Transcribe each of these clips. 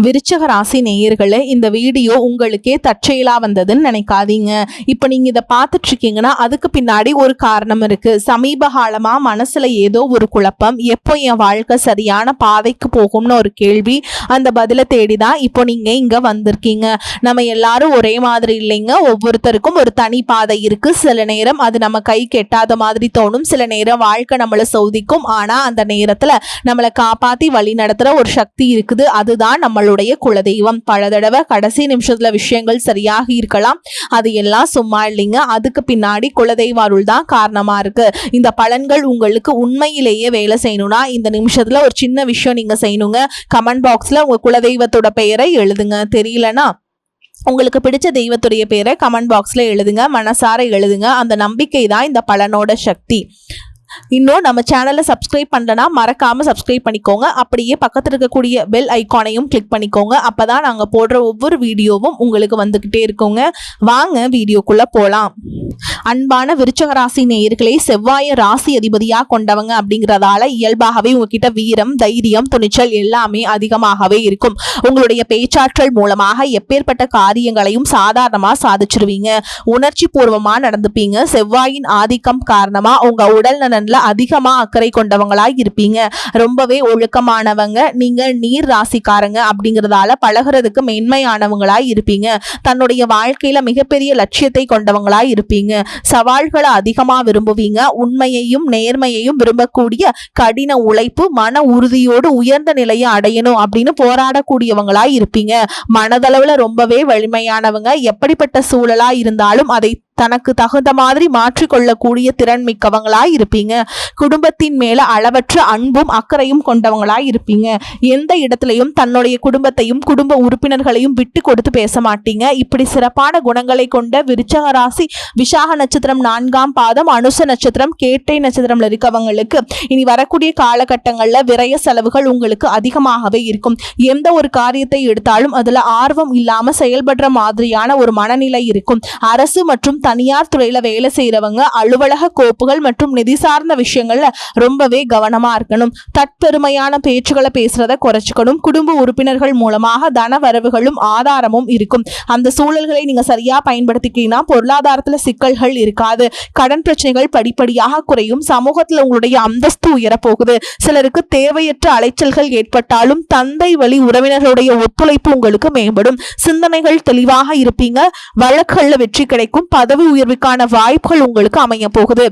விருச்சக ராசி நேயர்களே, இந்த வீடியோ உங்களுக்கே தற்செயலா வந்ததுன்னு நினைக்காதீங்க. இப்போ நீங்க இதை பார்த்துட்டு இருக்கீங்கன்னா அதுக்கு பின்னாடி ஒரு காரணம் இருக்கு. சமீப காலமா மனசுல ஏதோ ஒரு குழப்பம், எப்போ என் வாழ்க்கை சரியான பாதைக்கு போகும்னு ஒரு கேள்வி. அந்த பதிலை தேடிதான் இப்போ நீங்க இங்க வந்திருக்கீங்க. நம்ம எல்லாரும் ஒரே மாதிரி இல்லைங்க. ஒவ்வொருத்தருக்கும் ஒரு தனி பாதை இருக்கு. சில நேரம் அது நம்ம கை கெட்டாத மாதிரி தோணும், சில நேரம் வாழ்க்கை நம்மளை சோதிக்கும். ஆனா அந்த நேரத்துல நம்மளை காப்பாத்தி வழி நடத்துற ஒரு சக்தி இருக்குது. அதுதான் நம்மளுடைய குலதெய்வம். பல தடவை கடைசி நிமிஷத்துல விஷயங்கள் சரியாக இருக்கலாம், அது எல்லாம் சும்மா இல்லைங்க. அதுக்கு பின்னாடி குலதெய்வ அருள் தான் காரணமா இருக்கு. இந்த பலன்கள் உங்களுக்கு உண்மையிலேயே வேலை செய்யணும்னா இந்த நிமிஷத்துல ஒரு சின்ன விஷயம் நீங்க செய்யணுங்க. கமெண்ட் பாக்ஸ்ல உங்க குலதெய்வத்தோட பெயரை எழுதுங்க. தெரியலனா உங்களுக்கு பிடிச்ச தெய்வத்துடைய பேரை கமெண்ட் பாக்ஸ்ல எழுதுங்க, மனசார எழுதுங்க. அந்த நம்பிக்கை தான் இந்த பலனோட சக்தி. இன்னும் நம்ம சேனலை சப்ஸ்கிரைப் பண்ணலனா மறக்காம சப்ஸ்கிரைப் பண்ணிக்கோங்க. அப்படியே பக்கத்தில் இருக்கக்கூடிய பெல் ஐக்கானையும் கிளிக் பண்ணிக்கோங்க. அப்பதான் நாங்கள் போடுற ஒவ்வொரு வீடியோவும் உங்களுக்கு வந்துகிட்டே இருக்குங்க. வாங்க வீடியோக்குள்ள போலாம். அன்பான விருச்சக ராசி நேயர்களே, செவ்வாய ராசி அதிபதியா கொண்டவங்க அப்படிங்கிறதால இயல்பாகவே உங்ககிட்ட வீரம், தைரியம், துணிச்சல் எல்லாமே அதிகமாகவே இருக்கும். உங்களுடைய பேச்சாற்றல் மூலமாக எப்பேற்பட்ட காரியங்களையும் சாதாரணமா சாதிச்சிருவீங்க. உணர்ச்சி பூர்வமா நடந்துப்பீங்க. செவ்வாயின் ஆதிக்கம் காரணமா உங்க உடல் நலன்ல அதிகமா அக்கறை கொண்டவங்களாய் இருப்பீங்க. ரொம்பவே ஒழுக்கமானவங்க. நீங்க நீர் ராசிக்காரங்க அப்படிங்கிறதால பழகிறதுக்கு மென்மையானவங்களாய் இருப்பீங்க. தன்னுடைய வாழ்க்கையில மிகப்பெரிய லட்சியத்தை கொண்டவங்களாய் இருப்பீங்க. சவால்களை அதிகமா விரும்புவீங்க. உண்மையையும் நேர்மையையும் விரும்பக்கூடிய கடின உழைப்பு, மன உறுதியோடு உயர்ந்த நிலையை அடையணும் அப்படின்னு போராடக்கூடியவங்களாய் இருப்பீங்க. மனதளவுல ரொம்பவே வலிமையானவங்க. எப்படிப்பட்ட சூழலா இருந்தாலும் அதை தனக்கு தகுந்த மாதிரி மாற்றிக்கொள்ளக்கூடிய திறன் மிக்கவங்களாய் இருப்பீங்க. குடும்பத்தின் மேல அளவற்ற அன்பும் அக்கறையும் கொண்டவங்களாய் இருப்பீங்க. எந்த இடத்துலையும் தன்னுடைய குடும்பத்தையும் குடும்ப உறுப்பினர்களையும் விட்டு கொடுத்து பேச மாட்டீங்க. இப்படி சிறப்பான குணங்களை கொண்ட விருச்சக ராசி விசாக நட்சத்திரம் 4ஆம் பாதம், அனுச நட்சத்திரம், கேட்டை நட்சத்திரம்ல இருக்கவங்களுக்கு இனி வரக்கூடிய காலகட்டங்கள்ல விரய செலவுகள் உங்களுக்கு அதிகமாகவே இருக்கும். எந்த ஒரு காரியத்தை எடுத்தாலும் அதுல ஆர்வம் இல்லாம செயல்படுற மாதிரியான ஒரு மனநிலை இருக்கும். அரசு மற்றும் தனியார் துறையில வேலை செய்யறவங்க அலுவலக கோப்புகள் மற்றும் நிதி சார்ந்த விஷயங்கள்ல ரொம்பவே கவனமா இருக்கணும். தற்பெருமையான பேச்சுகளை பேசுறத குறைச்சிக்கணும். குடும்ப உறுப்பினர்கள் மூலமாக தன வரவுகளும் ஆதாரமும் இருக்கும். அந்த சூழல்களை நீங்க சரியா பயன்படுத்திக்கிட்டீங்கன்னா பொருளாதாரத்துல சிக்கல்கள் இருக்காது. கடன் பிரச்சனைகள் படிப்படியாக குறையும். சமூகத்துல உங்களுடைய அந்தஸ்து உயரப்போகுது. சிலருக்கு தேவையற்ற அலைச்சல்கள் ஏற்பட்டாலும் தந்தை வழி உறவினர்களுடைய ஒத்துழைப்பு உங்களுக்கு மேம்படும். சிந்தனைகள் தெளிவாக இருப்பீங்க. வழக்குகள்ல வெற்றி கிடைக்கும். பதவி உயர்வுக்கான வாய்ப்புகள் உங்களுக்கு அமைய போகுது.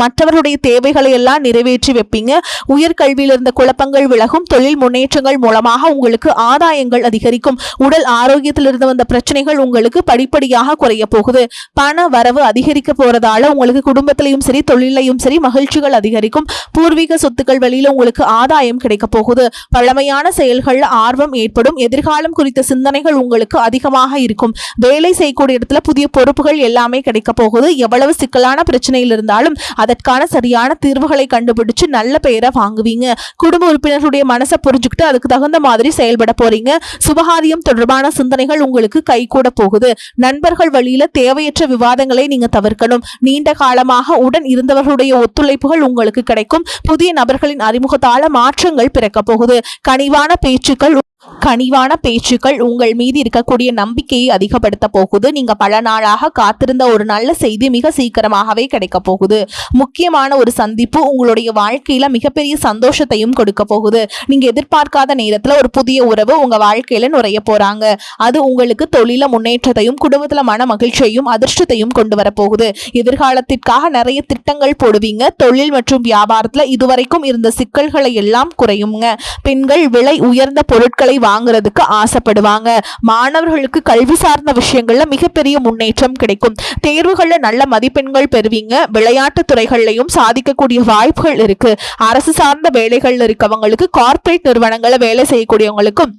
மற்றவர்களுடைய தேவைகளை எல்லாம் நிறைவேற்றி வைப்பீங்க. உயர்கல்வியில் இருந்த குழப்பங்கள் விலகும். தொழில் முன்னேற்றங்கள் மூலமாக உங்களுக்கு ஆதாயங்கள் அதிகரிக்கும். உடல் ஆரோக்கியத்தில் இருந்து வந்த பிரச்சனைகள் உங்களுக்கு படிப்படியாக குறைய போகுது. பண வரவு அதிகரிக்க போறதால உங்களுக்கு குடும்பத்திலையும் சரி தொழிலையும் சரி மகிழ்ச்சிகள் அதிகரிக்கும். பூர்வீக சொத்துக்கள் வழியில உங்களுக்கு ஆதாயம் கிடைக்க போகுது. பழமையான செயல்கள்ல ஆர்வம் ஏற்படும். எதிர்காலம் குறித்த சிந்தனைகள் உங்களுக்கு அதிகமாக இருக்கும். வேலை செய்யக்கூடிய இடத்துல புதிய பொறுப்புகள் எல்லாமே கிடைக்க போகுது. எவ்வளவு சிக்கலான பிரச்சனையில் இருந்தாலும் அதற்கான சரியான தீர்வுகளை கண்டுபிடிச்சு நல்ல பெயரை வாங்குவீங்க. குடும்ப உறுப்பினர்களுடைய மனசை புரிஞ்சுக்கிட்டு அதுக்கு தகுந்த மாதிரி செயல்பட போறீங்க. சுபகாரியம் தொடர்பான சிந்தனைகள் உங்களுக்கு கைகூட போகுது. நண்பர்கள் வழியில தேவையற்ற விவாதங்களை நீங்க தவிர்க்கணும். நீண்ட காலமாக உடன் இருந்தவர்களுடைய ஒத்துழைப்புகள் உங்களுக்கு கிடைக்கும். புதிய நபர்களின் அறிமுகத்தால மாற்றங்கள் பிறக்க போகுது. கனிவான பேச்சுக்கள் உங்கள் மீது இருக்கக்கூடிய நம்பிக்கையை அதிகப்படுத்த போகுது. நீங்க பல நாளாக காத்திருந்த ஒரு நல்ல செய்தி மிக சீக்கிரமாகவே கிடைக்க போகுது. முக்கியமான ஒரு சந்திப்பு உங்களுடைய வாழ்க்கையில மிகப்பெரிய சந்தோஷத்தையும் கொடுக்க போகுது. நீங்க எதிர்பார்க்காத நேரத்துல ஒரு புதிய உறவு உங்க வாழ்க்கையில நுழைய போறாங்க. அது உங்களுக்கு தொழில முன்னேற்றத்தையும் குடும்பத்துல மன மகிழ்ச்சியையும் அதிர்ஷ்டத்தையும் கொண்டு வர போகுது. எதிர்காலத்திற்காக நிறைய திட்டங்கள் போடுவீங்க. தொழில் மற்றும் வியாபாரத்துல இதுவரைக்கும் இருந்த சிக்கல்களை எல்லாம் குறையுங்க. பெண்கள் விலை உயர்ந்த பொருட்களை வாங்குறதுக்கு ஆசைப்படுவாங்க. மாணவர்களுக்கு கல்வி சார்ந்த விஷயங்கள்ல மிகப்பெரிய முன்னேற்றம் கிடைக்கும். தேர்வுகள்ல நல்ல மதிப்பெண்கள் பெறுவீங்க. விளையாட்டு துறைகள்லையும் சாதிக்கக்கூடிய வாய்ப்புகள் இருக்கு. அரசு சார்ந்த வேலைகள்ல இருக்கவங்களுக்கு, கார்ப்பரேட் நிறுவனங்கள்ல வேலை செய்யக்கூடியவங்களுக்கும்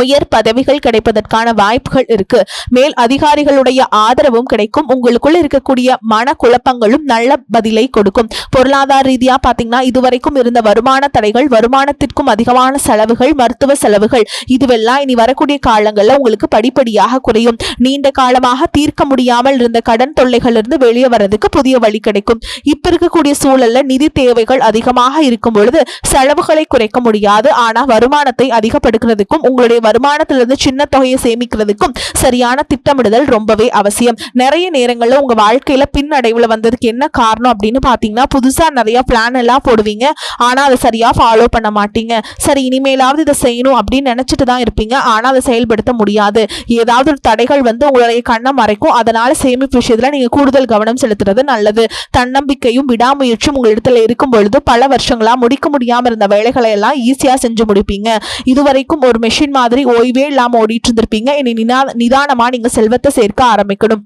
உயர் பதவிகள் கிடைப்பதற்கான வாய்ப்புகள் இருக்கு. மேல் அதிகாரிகளுடைய ஆதரவும் கிடைக்கும். உங்களுக்குள்ள இருக்கக்கூடிய மன குழப்பங்களும் நல்ல பதிலை கொடுக்கும். பொருளாதார ரீதியா பாத்தீங்கன்னா இதுவரைக்கும் இருந்த வருமான தடைகள், வருமானத்திற்கும் அதிகமான செலவுகள், மருத்துவ செலவுகள் இதுவெல்லாம் இனி வரக்கூடிய காலங்கள்ல உங்களுக்கு படிப்படியாக குறையும். நீண்ட காலமாக தீர்க்க முடியாமல் இருந்த கடன் தொல்லைகள் இருந்து வெளியே வர்றதுக்கு புதிய வழி கிடைக்கும். இப்ப இருக்கக்கூடிய சூழல்ல நிதி தேவைகள் அதிகமாக இருக்கும் பொழுது செலவுகளை குறைக்க முடியாது. ஆனா வருமானத்தை அதிகப்படுத்துறதுக்கும் உங்களுடைய உங்களுடைய வருமானத்திலிருந்து சின்ன தொகையை சேமிக்கிறதுக்கும் சரியான திட்டமிடுதல் ரொம்பவே அவசியம். நிறைய நேரங்கள்ல உங்க வாழ்க்கையில பின்னடைவுல வந்ததுக்கு என்ன காரணம் அப்படின்னு பாத்தீங்கன்னா, புதுசா நிறைய பிளான் எல்லாம் போடுவீங்க, ஆனா அதை சரியா ஃபாலோ பண்ண மாட்டீங்க. சரி, இனிமேலாவது இதை செய்யணும் அப்படின்னு நினைச்சிட்டு தான் இருப்பீங்க, ஆனா அதை செயல்படுத்த முடியாது. ஏதாவது ஒரு தடைகள் வந்து உங்களுடைய கண்ணை மறைக்கும். அதனால சேமிப்பு விஷயத்துல நீங்க கூடுதல் கவனம் செலுத்துறது நல்லது. தன்னம்பிக்கையும் விடாமுயற்சியும் உங்களிடத்துல இருக்கும் பொழுது பல வருஷங்களா முடிக்க முடியாம இருந்த வேலைகளை எல்லாம் ஈஸியா செஞ்சு முடிப்பீங்க. இதுவரைக்கும் ஒரு மெஷின் மாதிரி ஓய்வே இல்லாம ஓடிட்டு இருந்திருப்பீங்க. இனி நிதானமா நீங்க செல்வத்தை சேர்க்க ஆரம்பிக்கணும்.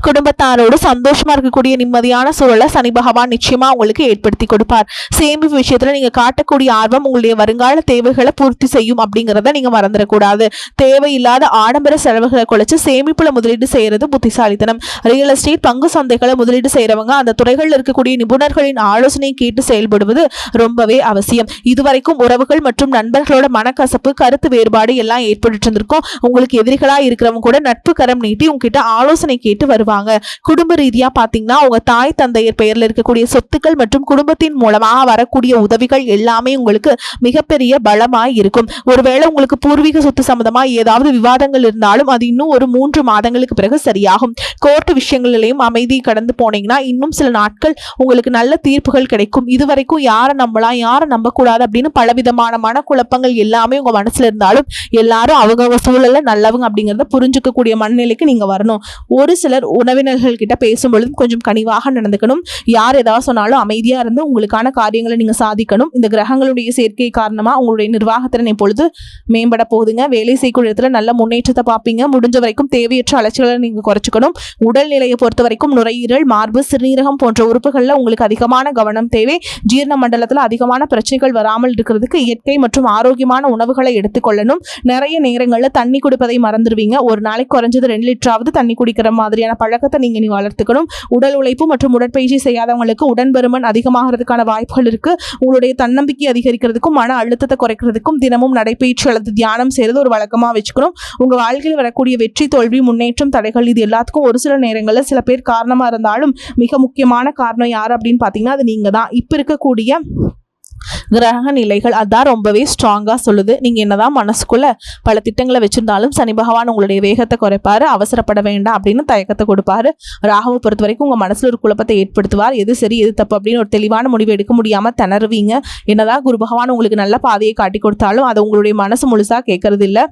குடும்பத்தாரோடு சந்தோஷமா இருக்கக்கூடிய நிம்மதியான சூழலை சனி பகவான் நிச்சயமா உங்களுக்கு ஏற்படுத்தி கொடுப்பார். சேமிப்பு விஷயத்துல நீங்க காட்டக்கூடிய ஆர்வம் உங்களுடைய வருங்கால தேவைகளை பூர்த்தி செய்யும் அப்படிங்கறத நீங்க மறந்துடக்கூடாது. தேவையில்லாத ஆடம்பர செலவுகளை குறைச்சு சேமிப்புல முதலீடு செய்யறது புத்திசாலித்தனம். ரியல் எஸ்டேட், பங்கு சந்தைகளை முதலீடு செய்யறவங்க அந்த துறைகளில் இருக்கக்கூடிய நிபுணர்களின் ஆலோசனை கேட்டு செயல்படுவது ரொம்பவே அவசியம். இதுவரைக்கும் உறவுகள் மற்றும் நண்பர்களோட மனக்கசப்பு, கருத்து வேறுபாடு எல்லாம் ஏற்பட்டு இருந்திருக்கும். உங்களுக்கு எதிரிகளா இருக்கிறவங்க கூட நட்பு கரம் நீட்டி உங்ககிட்ட ஆலோசனை கேட்டு வருவாங்க. குடும்ப ரீதியா பாத்தீங்கன்னா, உங்க தாய் தந்தையர் பெயர்ல இருக்கக்கூடிய சொத்துக்கள் மற்றும் குடும்பத்தின் மூலமாக வரக்கூடிய உதவிகள் எல்லாமே உங்களுக்கு மிகப்பெரிய பலமாய் இருக்கும். ஒருவேளை உங்களுக்கு பூர்வீக சொத்து சம்பந்தமா ஏதாவது விவாதங்கள் இருந்தாலும் அது இன்னும் ஒரு 3 மாதங்களுக்கு பிறகு சரியாகும். கோர்ட்டு விஷயங்களிலையும் அமைதி கடந்து போனீங்கன்னா இன்னும் சில நாட்கள் உங்களுக்கு நல்ல தீர்ப்புகள் கிடைக்கும். இதுவரைக்கும் யாரை நம்பலாம், யாரை நம்ப கூடாது அப்படின்னு பலவிதமான மனக்குழப்பங்கள் எல்லாமே உங்க மனசுல இருந்தாலும் எல்லாரும் அவங்க சூழல்ல நல்லவங்க அப்படிங்கறத புரிஞ்சுக்கக்கூடிய மனநிலைக்கு நீங்க வரணும். ஒரு சிலர் உறவினர்கள் கிட்ட பேசும்பொழுதும் கொஞ்சம் கனிவாக நடந்துக்கணும். யார் ஏதாவது சொன்னாலும் அமைதியா இருந்து உங்களுக்கான காரியங்களை நீங்க சாதிக்கணும். இந்த கிரகங்களுடைய சேர்க்கை காரணமா உங்களுடைய நிர்வாகத்திறன் இப்பொழுது மேம்பட போகுதுங்க. வேலை செய்யக்கூடிய இடத்துல நல்ல முன்னேற்றத்தை பார்ப்பீங்க. முடிஞ்ச வரைக்கும் தேவையற்ற அலைச்சல்களை நீங்க குறைச்சிக்கணும். உடல்நிலையை பொறுத்த வரைக்கும் நுரையீரல், மார்பு, சிறுநீரகம் போன்ற உறுப்புகள்ல உங்களுக்கு அதிகமான கவனம் தேவை. ஜீரண மண்டலத்துல அதிகமான பிரச்சனைகள் வராமல் இருக்கிறதுக்கு இயற்கை மற்றும் ஆரோக்கியமான உணவுகளை எடுத்துக்கொள்ளணும். நிறைய நேரங்கள்ல தண்ணி குடிப்பதை மறந்துடுவீங்க. ஒரு நாளைக்கு குறைஞ்சது 2 லிட்டராவது தண்ணி குடிக்கிற மாதிரியான பழக்கத்தை நீங்க வளர்த்துக்கணும். உடல் உழைப்பு மற்றும் உடற்பயிற்சி செய்யாதவங்களுக்கு உடன்பருமன் அதிகமாகிறதுக்கான வாய்ப்புகள் இருக்கு. உங்களுடைய தன்னம்பிக்கை அதிகரிக்கிறதுக்கும் மன அழுத்தத்தை குறைக்கிறதுக்கும் தினமும் நடைபயிற்சி அல்லது தியானம் செய்யறது ஒரு வழக்கமா வச்சுக்கணும். உங்க வாழ்க்கையில் வரக்கூடிய வெற்றி, தோல்வி, முன்னேற்றம், தடைகள் இது எல்லாத்துக்கும் ஒரு சில நேரங்களில் சில பேர் காரணமா இருந்தாலும் மிக முக்கியமான காரணம் யார் அப்படின்னு பாத்தீங்கன்னா அது நீங்க தான். இப்ப இருக்கக்கூடிய கிரக நிலைகள் அதான் ரொம்பவே ஸ்ட்ராங்கா சொல்லுது. நீங்க என்னதான் மனசுக்குள்ள பல திட்டங்களை வச்சிருந்தாலும் சனி பகவான் உங்களுடைய வேகத்தை குறைப்பாரு. அவசரப்பட வேண்டாம் அப்படின்னு தயக்கத்தை கொடுப்பாரு. ராகுவை பொறுத்த வரைக்கும் உங்க மனசுல ஒரு குழப்பத்தை ஏற்படுத்துவார். எது சரி எது தப்பு அப்படின்னு ஒரு தெளிவான முடிவு எடுக்க முடியாம திணறுவீங்க. என்னதான் குரு பகவான் உங்களுக்கு நல்ல பாதையை காட்டி கொடுத்தாலும் அதை உங்களுடைய மனசு முழுசா கேட்கறது இல்லை.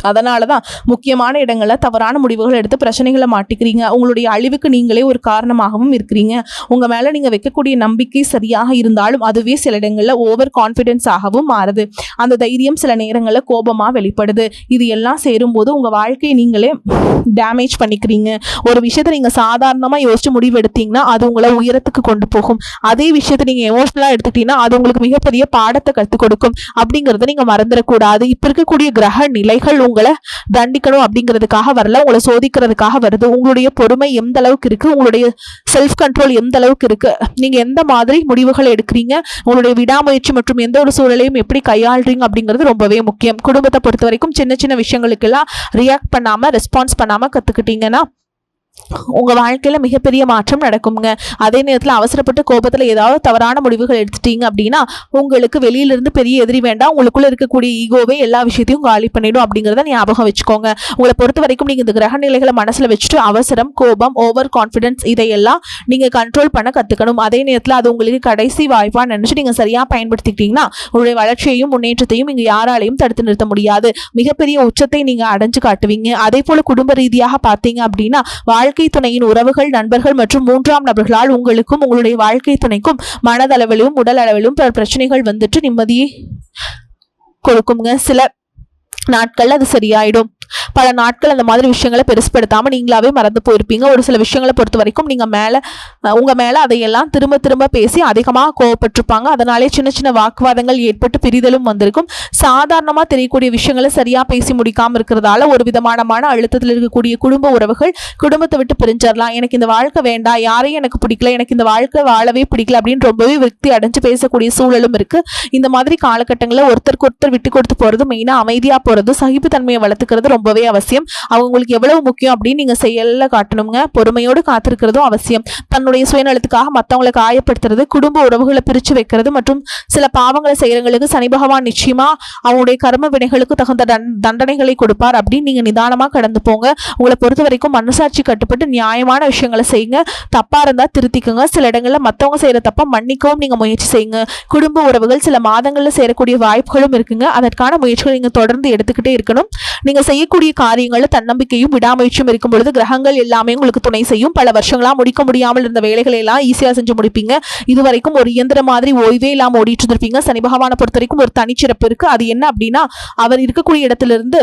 அதனாலதான் முக்கியமான இடங்கள்ல தவறான முடிவுகள் எடுத்து பிரச்சனைகளை மாட்டிக்கிறீங்க. உங்களுடைய அழிவுக்கு நீங்களே ஒரு காரணமாகவும் இருக்கிறீங்க. உங்க மேல நீங்க வைக்கக்கூடிய நம்பிக்கை சரியாக இருந்தாலும் அதுவே சில இடங்கள்ல ஓவர் கான்பிடன்ஸ் ஆகவும் மாறுது. அந்த தைரியம் சில நேரங்கள்ல கோபமா வெளிப்படுது. இது எல்லாம் சேரும்போது உங்க வாழ்க்கையை நீங்களே டேமேஜ் பண்ணிக்கிறீங்க. ஒரு விஷயத்த நீங்க சாதாரணமா யோசிச்சு முடிவு எடுத்தீங்கன்னா அது உங்களை உயரத்துக்கு கொண்டு போகும். அதே விஷயத்த நீங்க எமோஷனலா எடுத்துக்கிட்டீங்கன்னா அது உங்களுக்கு மிகப்பெரிய பாடத்தை கற்றுக் கொடுக்கும். அப்படிங்கறத நீங்க மறந்துடக்கூடாது. இப்ப இருக்கக்கூடிய கிரக நிலைகள் உங்களை தண்டிக்கணும் அப்படிங்கிறதுக்காக வரல, உங்களை சோதிக்கிறதுக்காக வருது. உங்களுடைய பொறுமை எந்த அளவுக்கு இருக்கு, உங்களுடைய செல்ஃப் கண்ட்ரோல் எந்த அளவுக்கு இருக்கு, நீங்க எந்த மாதிரி முடிவுகளை எடுக்கிறீங்க, உங்களுடைய விடாமுயற்சி மற்றும் எந்த ஒரு சூழலையும் எப்படி கையாளுறீங்க அப்படிங்கிறது ரொம்பவே முக்கியம். குடும்பத்தை பொறுத்த வரைக்கும் சின்ன சின்ன விஷயங்களுக்கெல்லாம் ரியாக்ட் பண்ணாம ரெஸ்பான்ஸ் பண்ணாம கத்துக்கிட்டீங்கன்னா உங்க வாழ்க்கையில மிகப்பெரிய மாற்றம் நடக்குங்க. அதே நேரத்தில் அவசரப்பட்டு கோபத்துல ஏதாவது தவறான முடிவுகள் எடுத்துட்டீங்க அப்படின்னா உங்களுக்கு வெளியில இருந்து பெரிய எதிரி வேண்டாம். உங்களுக்குள்ள இருக்கக்கூடிய ஈகோவே எல்லா விஷயத்தையும் காலி பண்ணிடும் அப்படிங்கறத ஞாபகம் வச்சுக்கோங்க. உங்களை பொறுத்த வரைக்கும் நீங்க இந்த கிரக நிலைகளை மனசுல வச்சுட்டு அவசரம், கோபம், ஓவர் கான்பிடன்ஸ் இதையெல்லாம் நீங்க கண்ட்ரோல் பண்ண கத்துக்கணும். அதே நேரத்தில் அது உங்களுக்கு கடைசி வாய்ப்பா நினைச்சு நீங்க சரியா பயன்படுத்திக்கிட்டீங்கன்னா உங்களுடைய வளர்ச்சியையும் முன்னேற்றத்தையும் இங்க யாராலையும் தடுத்து நிறுத்த முடியாது. மிகப்பெரிய உச்சத்தை நீங்க அடைஞ்சு காட்டுவீங்க. அதே போல குடும்ப ரீதியாக பார்த்தீங்க அப்படின்னா வாழ்க்கை துணையின் உறவுகள், நண்பர்கள் மற்றும் 3ஆம் நபர்களால் உங்களுக்கும் உங்களுடைய வாழ்க்கை துணைக்கும் மனதளவிலும் உடல் அளவிலும் பிரச்சனைகள் வந்துட்டு நிம்மதியை கொடுக்குங்க. சில நாட்கள்ல அது சரியாயிடும். பல நாட்கள் அந்த மாதிரி விஷயங்களை பெருசுப்படுத்தாம நீங்களாவே மறந்து போயிருப்பீங்க. ஒரு சில விஷயங்களை பொறுத்த வரைக்கும் நீங்க உங்க மேல அதையெல்லாம் திரும்ப திரும்ப பேசி அதிகமாக கோவப்பட்டிருப்பாங்க. அதனாலே சின்ன சின்ன வாக்குவாதங்கள் ஏற்பட்டு பிரிதலும் வந்திருக்கும். சாதாரணமா தெரியக்கூடிய விஷயங்களை சரியா பேசி முடிக்காம இருக்கிறதால ஒரு விதமான மன அழுத்தத்தில் இருக்கக்கூடிய குடும்ப உறவுகள் குடும்பத்தை விட்டு பிரிஞ்சிடலாம். எனக்கு இந்த வாழ்க்கை வேண்டாம், யாரையும் எனக்கு பிடிக்கல, எனக்கு இந்த வாழ்க்கை வாழவே பிடிக்கல அப்படின்னு ரொம்பவே விரக்தி அடைஞ்சு பேசக்கூடிய சூழலும் இருக்கு. இந்த மாதிரி காலகட்டங்களில் ஒருத்தருக்கு ஒருத்தர் விட்டு கொடுத்து போறது, மெயினா அமைதியா போறது, சகிப்புத்தன்மையை வளர்த்துக்கிறது ரொம்பவே அவசியம். அவங்க உங்களுக்கு எவ்வளவு முக்கியம் அப்படின்னு நீங்க செயல்ல காட்டணுங்க. பொறுமையோடு காத்திருக்கிறதும் அவசியம். தன்னுடைய சுயநலத்துக்காக மற்றவங்களை காயப்படுத்துறது, குடும்ப உறவுகளை பிரிச்சு வைக்கிறது மற்றும் சில பாவங்களை செய்யறவங்களுக்கு சனி பகவான் நிச்சயமா அவங்களுடைய கர்ம வினைகளுக்கு தகுந்த தண்டனைகளை கொடுப்பார் அப்படின்னு நீங்க நிதானமா கடந்து போங்க. உங்களை பொறுத்த வரைக்கும் மனசாட்சி கட்டுப்பட்டு நியாயமான விஷயங்களை செய்யுங்க. தப்பா இருந்தா திருத்திக்குங்க. சில இடங்கள்ல மத்தவங்க செய்யற தப்ப மன்னிக்கவும் நீங்க முயற்சி செய்யுங்க. குடும்ப உறவுகள் சில மாதங்கள்ல சேரக்கூடிய வாய்ப்புகளும் இருக்குங்க. அதற்கான முயற்சிகளை நீங்க தொடர்ந்து எடுத்துக்கிட்டே இருக்கணும். நீங்க செய்யக்கூடிய காரியங்கள்ல தன்னம்பிக்கையும் விடாமுயற்சியும் இருக்கும் பொழுது கிரகங்கள் எல்லாமே உங்களுக்கு துணை செய்யும். பல வருஷங்களா முடிக்க முடியாமல் இருந்த வேலைகளை எல்லாம் ஈஸியா செஞ்சு முடிப்பீங்க. இதுவரைக்கும் ஒரு இயந்திர மாதிரி ஓய்வே இல்லாம ஓடிட்டு இருந்திருப்பீங்க. சனி பகவானை பொறுத்த வரைக்கும் ஒரு தனிச்சிறப்பு இருக்கு. அது என்ன அப்படின்னா, அவர் இருக்கக்கூடிய இடத்துல இருந்து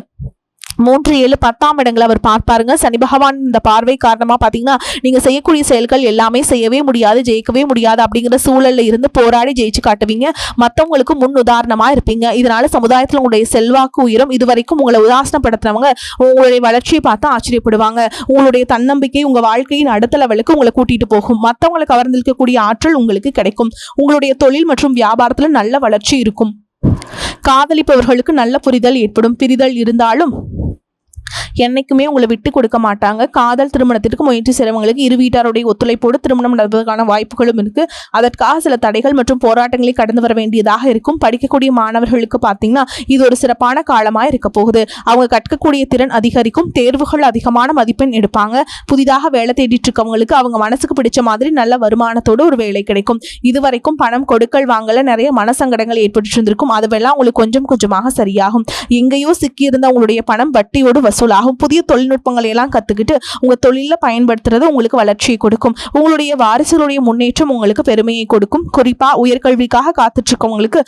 3, 7, 10ஆம் இடங்களை அவர் பார்ப்பாருங்க. சனி பகவான் இந்த பார்வை காரணமா பாத்தீங்கன்னா நீங்க செய்யக்கூடிய செயல்கள் எல்லாமே செய்யவே முடியாது, ஜெயிக்கவே முடியாது அப்படிங்கிற சூழல்ல இருந்து போராடி ஜெயிச்சு காட்டுவீங்க. மற்றவங்களுக்கு முன் உதாரணமா இருப்பீங்க. இதனால சமுதாயத்துல உங்களுடைய செல்வாக்கு உயரும். இதுவரைக்கும் உங்களை உதாசனப்படுத்துறவங்க உங்களுடைய வளர்ச்சியை பார்த்து ஆச்சரியப்படுவாங்க. உங்களுடைய தன்னம்பிக்கை உங்க வாழ்க்கையின் அடுத்த லெவலுக்கு உங்களை கூட்டிட்டு போகும். மற்றவங்களை கவர்ந்திருக்கக்கூடிய ஆற்றல் உங்களுக்கு கிடைக்கும். உங்களுடைய தொழில் மற்றும் வியாபாரத்துல நல்ல வளர்ச்சி இருக்கும். காதலிப்பவர்களுக்கு நல்ல புரிதல் ஏற்படும். பிரிதல் இருந்தாலும் என்னைக்குமே உங்களை விட்டு கொடுக்க மாட்டாங்க. காதல் திருமணத்திற்கு முயற்சி செய்றவங்களுக்கு இரு வீட்டாருடைய ஒத்துழைப்போடு திருமணம் நடப்பதற்கான வாய்ப்புகளும் இருக்கு. அதற்காக சில தடைகள் மற்றும் போராட்டங்களை கடந்து வர வேண்டியதாக இருக்கும். படிக்கக்கூடிய மாணவர்களுக்கு பார்த்தீங்கன்னா இது ஒரு சிறப்பான காலமாக இருக்க போகுது. அவங்க கற்கக்கூடிய திறன் அதிகரிக்கும். தேர்வுகள் அதிகமான மதிப்பெண் எடுப்பாங்க. புதிதாக வேலை தேடிட்டு இருக்கவங்களுக்கு அவங்க மனசுக்கு பிடிச்ச மாதிரி நல்ல வருமானத்தோடு ஒரு வேலை கிடைக்கும். இதுவரைக்கும் பணம் கொடுக்கல் வாங்கல நிறைய மனசங்கடங்கள் ஏற்பட்டு இருந்திருக்கும். அதுவெல்லாம் உங்களுக்கு கொஞ்சம் கொஞ்சமாக சரியாகும். எங்கேயோ சிக்கியிருந்த உங்களுடைய பணம் வட்டியோடு வசூலாகும். புதிய தொழில்நுட்பங்களை எல்லாம் கத்துக்கிட்டு உங்க தொழில பயன்படுத்துறது உங்களுக்கு வளர்ச்சியை கொடுக்கும். உங்களுடைய வாரிசுகளுடைய முன்னேற்றம் உங்களுக்கு பெருமையை கொடுக்கும். குறிப்பா உயர்கல்விக்காக காத்துட்டு இருக்கவங்களுக்கு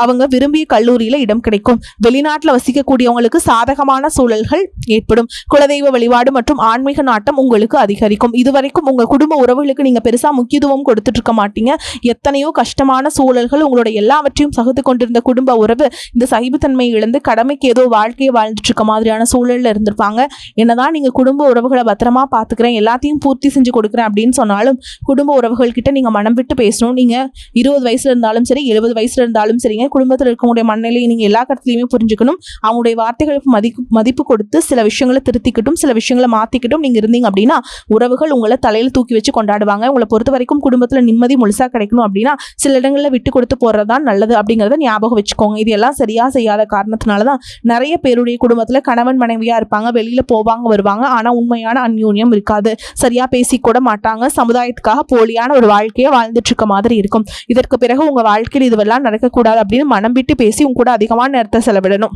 அவங்க விரும்பிய கல்லூரியில இடம் கிடைக்கும். வெளிநாட்டுல வசிக்கக்கூடியவங்களுக்கு சாதகமான சூழல்கள் ஏற்படும். குலதெய்வ வழிபாடு மற்றும் ஆன்மீக நாட்டம் உங்களுக்கு அதிகரிக்கும். இதுவரைக்கும் உங்க குடும்ப உறவுகளுக்கு நீங்க பெருசா முக்கியத்துவம் கொடுத்துட்டு இருக்க மாட்டீங்க. எத்தனையோ கஷ்டமான சூழல்கள் உங்களுடைய எல்லாவற்றையும் சகித்து கொண்டிருந்த குடும்ப உறவு இந்த சகிப்புத்தன்மையை இழந்து கடமைக்கு ஏதோ வாழ்க்கையை வாழ்ந்துட்டு இருக்க மாதிரியான சூழல்ல இருந்திருப்பாங்க. என்னதான் நீங்க குடும்ப உறவுகளை பத்திரமா பாத்துக்கிறேன், எல்லாத்தையும் பூர்த்தி செஞ்சு கொடுக்குறேன் அப்படின்னு சொன்னாலும் குடும்ப உறவுகள் கிட்ட நீங்க மனம் விட்டு பேசணும். நீங்க 20 வயசுல இருந்தாலும் சரி, 70 வயசுல இருந்தாலும் சரிங்க, குடும்பத்தில் இருக்கக்கூடிய மனநிலையை நீங்க எல்லா கட்டத்திலையுமே புரிஞ்சுக்கணும். அவங்களுடைய வார்த்தைகளுக்கு மதிப்பு கொடுத்து சில விஷயங்களை திருத்திக்கிட்டும் சில விஷயங்களை மாத்திக்கிட்டும் நீங்க இருந்தீங்க அப்படின்னா உறவுகள் உங்களை தலையில தூக்கி வச்சு கொண்டாடுவாங்க. உங்களை பொறுத்த வரைக்கும் குடும்பத்துல நிம்மதி முழுசா கிடைக்கணும் அப்படின்னா சில இடங்கள்ல விட்டு கொடுத்து போறதுதான் நல்லது அப்படிங்கறத ஞாபகம் வச்சுக்கோங்க. இது எல்லாம் சரியா செய்யாத காரணத்தினாலதான் நிறைய பேருடைய குடும்பத்துல கணவன் மனைவியா இருப்பாங்க, வெளியில போவாங்க வருவாங்க, ஆனா உண்மையான அந்யோன்யம் இருக்காது. சரியா பேசி கூட மாட்டாங்க. சமுதாயத்துக்காக போலியான ஒரு வாழ்க்கையை வாழ்ந்துட்டு இருக்க மாதிரி இருக்கும். இதற்கு பிறகு உங்க வாழ்க்கையில் இதுவெல்லாம் நடக்கக்கூடாது அப்படின்னு மனம் விட்டு பேசி உங்க கூட அதிகமான நேரத்தை செலவிடணும்.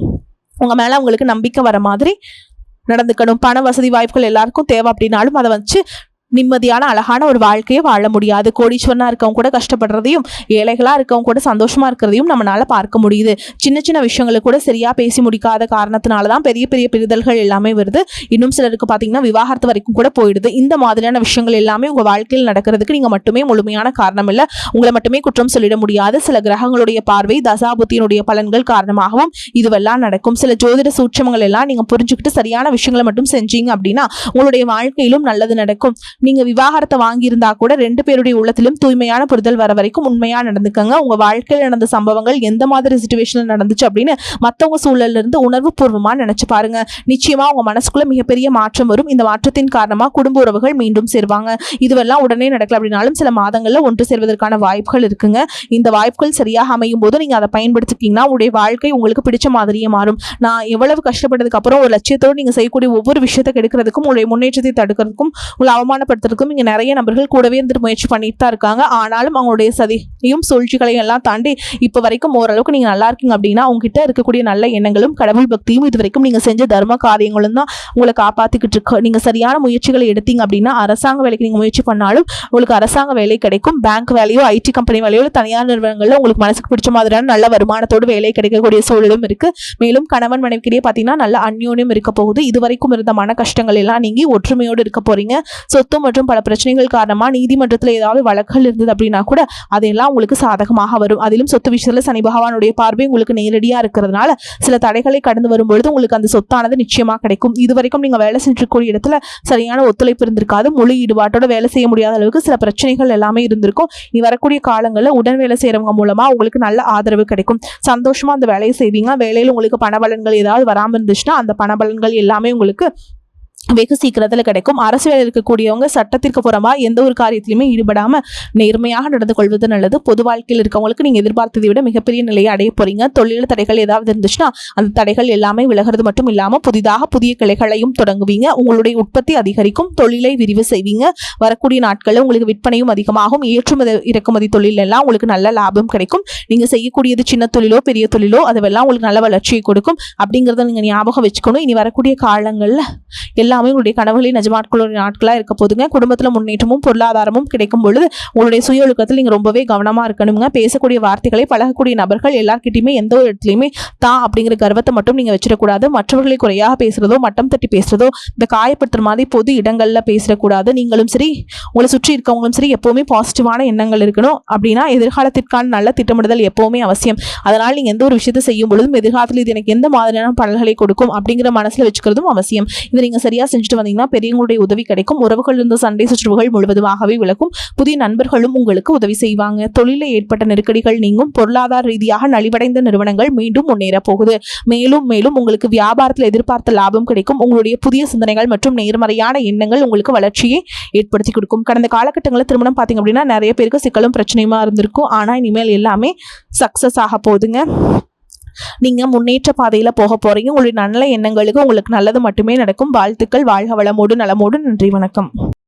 உங்க மேல உங்களுக்கு நம்பிக்கை வர மாதிரி நடந்துக்கணும். பண வசதி வாய்ப்புகள் எல்லாருக்கும் தேவை அப்படின்னாலும் அதை வச்சு நிம்மதியான அழகான ஒரு வாழ்க்கையை வாழ முடியாது. கோடீஸ்வரனா இருக்கவங்க கூட கஷ்டப்படுறதையும் ஏழைகளா இருக்கவங்க கூட சந்தோஷமா இருக்கிறதையும் நம்மளால பார்க்க முடியுது. சின்ன சின்ன விஷயங்களை கூட சரியா பேசி முடிக்காத காரணத்தினாலதான் பெரிய பெரிய பிரிதல்கள் எல்லாமே வருது. இன்னும் சிலருக்கு பாத்தீங்கன்னா விவாகரத்து வரைக்கும் கூட போயிடுது. இந்த மாதிரியான விஷயங்கள் எல்லாமே உங்க வாழ்க்கையில் நடக்கிறதுக்கு நீங்க மட்டுமே முழுமையான காரணம் இல்ல. உங்களை மட்டுமே குற்றம் சொல்லிட முடியாது. சில கிரகங்களுடைய பார்வை தசாபுத்தியினுடைய பலன்கள் காரணமாகவும் இதுவெல்லாம் நடக்கும். சில ஜோதிட சூட்சமங்கள் எல்லாம் நீங்க புரிஞ்சுக்கிட்டு சரியான விஷயங்களை மட்டும் செஞ்சீங்க அப்படின்னா உங்களுடைய வாழ்க்கையிலும் நல்லது நடக்கும். நீங்க விவாகரத்தை வாங்கியிருந்தா கூட 2 பேருடைய உள்ளத்திலும் தூய்மையான புரிதல் வர வரைக்கும் உண்மையா நடந்துக்கங்க. உங்க வாழ்க்கையில் நடந்த சம்பவங்கள் எந்த மாதிரி சிச்சுவேஷன்ல நடந்துச்சு அப்படின்னு மத்தவங்க சூழல்ல இருந்து உணர்வு பூர்வமா நினைச்சு பாருங்க. நிச்சயமா உங்க மனசுக்குள்ள மிகப்பெரிய மாற்றம் வரும். இந்த மாற்றத்தின் காரணமா குடும்ப உறவுகள் மீண்டும் சேர்வாங்க. இதுவெல்லாம் உடனே நடக்கல அப்படின்னாலும் சில மாதங்கள்ல ஒன்று சேர்வதற்கான வாய்ப்புகள் இருக்குங்க. இந்த வாய்ப்புகள் சரியாக அமையும் போது நீங்க அதை பயன்படுத்திட்டீங்கன்னா உங்களுடைய வாழ்க்கை உங்களுக்கு பிடிச்ச மாதிரியே மாறும். நான் எவ்வளவு கஷ்டப்பட்டதுக்கு அப்புறம் ஒரு லட்சியத்தோடு நீங்க செய்யக்கூடிய ஒவ்வொரு விஷயத்தை கெடுக்கிறதுக்கும் உங்களுடைய முன்னேற்றத்தை தடுக்கிறதுக்கும் உங்களை அவமானப்படுத்துறதுக்கும் இங்க நிறைய நபர்கள் கூடவே இருந்து முயற்சி பண்ணிட்டு தான் இருக்காங்க. ஆனாலும் அவங்களுடைய சதியும் சூழ்ச்சிகளையும் எல்லாம் தாண்டி இப்ப வரைக்கும் ஓரளவுக்கு நீங்க நல்லா இருக்கீங்க அப்படின்னா உங்ககிட்ட இருக்கக்கூடிய நல்ல எண்ணங்களும் கடவுள் பக்தியும் இது வரைக்கும் நீங்க செஞ்ச தர்ம காரியங்களும் தான் உங்களை காப்பாத்திக்கிட்டு இருக்கு. நீங்க சரியான முயற்சிகளை எடுத்தீங்க அப்படின்னா அரசாங்க வேலைக்கு நீங்க முயற்சி பண்ணாலும் உங்களுக்கு அரசாங்க வேலை கிடைக்கும். பேங்க் வேலையோ ஐடி கம்பெனி வேலையோ தனியார் நிறுவனங்கள்ல உங்களுக்கு மனசுக்கு பிடிச்ச மாதிரியான நல்ல வருமானத்தோடு வேலை கிடைக்கக்கூடிய சூழலும் இருக்கு. மேலும் கணவன் மனைவிக்கிடையே பாத்தீங்கன்னா நல்ல அந்யோன்யம் இருக்க போகுது. இதுவரைக்கும் இருந்த மன கஷ்டங்கள் எல்லாம் நீங்கி ஒற்றுமையோடு இருக்க போறீங்க. சொத்து சொத்து மற்றும் பல பிரச்சனைகள் காரணமா நீதிமன்றத்தில் ஏதாவது வழக்குகள் இருந்தது அப்படின்னா கூட அதெல்லாம் உங்களுக்கு சாதகமாக வரும். அதிலும் சொத்து விஷயத்துல சனி பகவானுடைய பார்வை உங்களுக்கு நேரடியா இருக்கிறதுனால சில தடைகளை கடந்து வரும்பொழுது உங்களுக்கு அந்த சொத்தானது நிச்சயமா கிடைக்கும். இதுவரைக்கும் நீங்க வேலை செஞ்சிருக்கக்கூடிய இடத்துல சரியான ஒத்துழைப்பு இருந்திருக்காது. முழு ஈடுபாட்டோட வேலை செய்ய முடியாத அளவுக்கு சில பிரச்சனைகள் எல்லாமே இருந்திருக்கும். இனி வரக்கூடிய காலங்களில் உடன் வேலை செய்யறவங்க மூலமா உங்களுக்கு நல்ல ஆதரவு கிடைக்கும். சந்தோஷமா அந்த வேலையை செய்வீங்க. வேலையில் உங்களுக்கு பணபலன்கள் ஏதாவது வராமல் இருந்துச்சுன்னா அந்த பணபலன்கள் எல்லாமே உங்களுக்கு வெகு சீக்கிரத்தில் கிடைக்கும். அரசு வேலை இருக்கக்கூடியவங்க சட்டத்திற்கு புறமா எந்த ஒரு காரியத்திலுமே ஈடுபடாம நேர்மையாக நடந்து கொள்வது நல்லது. பொது வாழ்க்கையில் இருக்கவங்களுக்கு நீங்க எதிர்பார்த்ததை விட மிகப்பெரிய நிலையை அடைய போறீங்க. தொழில் தடைகள் ஏதாவது இருந்துச்சுன்னா அந்த தடைகள் எல்லாமே விலகிறது மட்டும் இல்லாம புதிதாக புதிய கிளைகளையும் தொடங்குவீங்க. உங்களுடைய உற்பத்தி அதிகரிக்கும். தொழிலை விரிவு செய்வீங்க. வரக்கூடிய நாட்களில் உங்களுக்கு விற்பனையும் அதிகமாகும். ஏற்றுமதி இறக்குமதி தொழில் எல்லாம் உங்களுக்கு நல்ல லாபம் கிடைக்கும். நீங்க செய்யக்கூடியது சின்ன தொழிலோ பெரிய தொழிலோ அதெல்லாம் உங்களுக்கு நல்ல வளர்ச்சியை கொடுக்கும். அப்படிங்கிறத நீங்க ஞாபகம் வச்சுக்கணும். இனி வரக்கூடிய காலங்கள்ல எல்லாமே உங்களுடைய கனவுகளின் நிஜமாட்களுடைய நாட்களா இருக்க போதுங்க. குடும்பத்துல முன்னேற்றமும் பொருளாதாரமும் கிடைக்கும் பொழுது உங்களுடைய சுய ஒழுக்கத்தில் நீங்க ரொம்பவே கவனமா இருக்கணுங்க. பேசக்கூடிய வார்த்தைகளை பழகக்கூடிய நபர்கள் எல்லார்கிட்டையுமே எந்த ஒரு இடத்துலையுமே தான் அப்படிங்கிற கர்வத்தை மட்டும் நீங்க வச்சிடக்கூடாது. மற்றவர்களை குறையாக பேசுறதோ மட்டம் தட்டி பேசுறதோ இந்த காயப்படுத்துற மாதிரி பொது இடங்கள்ல பேசக்கூடாது. நீங்களும் சரி உங்களை சுற்றி இருக்கவங்களும் சரி எப்பவுமே பாசிட்டிவான எண்ணங்கள் இருக்கணும். அப்படின்னா எதிர்காலத்திற்கான நல்ல திட்டமிடுதல் எப்பவுமே அவசியம். அதனால நீங்க எந்த ஒரு விஷயத்தை செய்யும் பொழுதும் எதிர்காலத்தில் இது எனக்கு எந்த மாதிரியான பலன்களை கொடுக்கும் அப்படிங்கிற மனசுல வச்சுக்கிறதும் அவசியம். இதை நீங்க சரியா செஞ்சுட்டு வந்தீங்கன்னா பெரியவங்களுடைய உதவி கிடைக்கும். உறவுகள் இருந்த சண்டை சச்சரவுகள் முழுவதுமாகவே விலகும். புதிய நண்பர்களும் உங்களுக்கு உதவி செய்வாங்க. தொழிலில் ஏற்பட்ட நெருக்கடிகள் நீங்கும். பொருளாதார ரீதியாக நலிவடைந்த நிறுவனங்கள் மீண்டும் முன்னேற போகுது. மேலும் மேலும் உங்களுக்கு வியாபாரத்தில் எதிர்பார்த்த லாபம் கிடைக்கும். உங்களுடைய புதிய சிந்தனைகள் மற்றும் நேர்மறையான எண்ணங்கள் உங்களுக்கு வளர்ச்சியை ஏற்படுத்தி கொடுக்கும். கடந்த காலகட்டங்களில் திருமணம் பார்த்தீங்க அப்படின்னா நிறைய பேருக்கு சிக்கலும் பிரச்சனையுமா இருந்திருக்கும். ஆனா இனிமேல் எல்லாமே சக்சஸ் ஆக போகுதுங்க. நீங்க முன்னேற்ற பாதையில போக போறீங்க. உங்களுடைய நல்ல எண்ணங்களுக்கு உங்களுக்கு நல்லது மட்டுமே நடக்கும். வாழ்த்துக்கள். வாழ்க வளமோடு நலமோடு. நன்றி, வணக்கம்.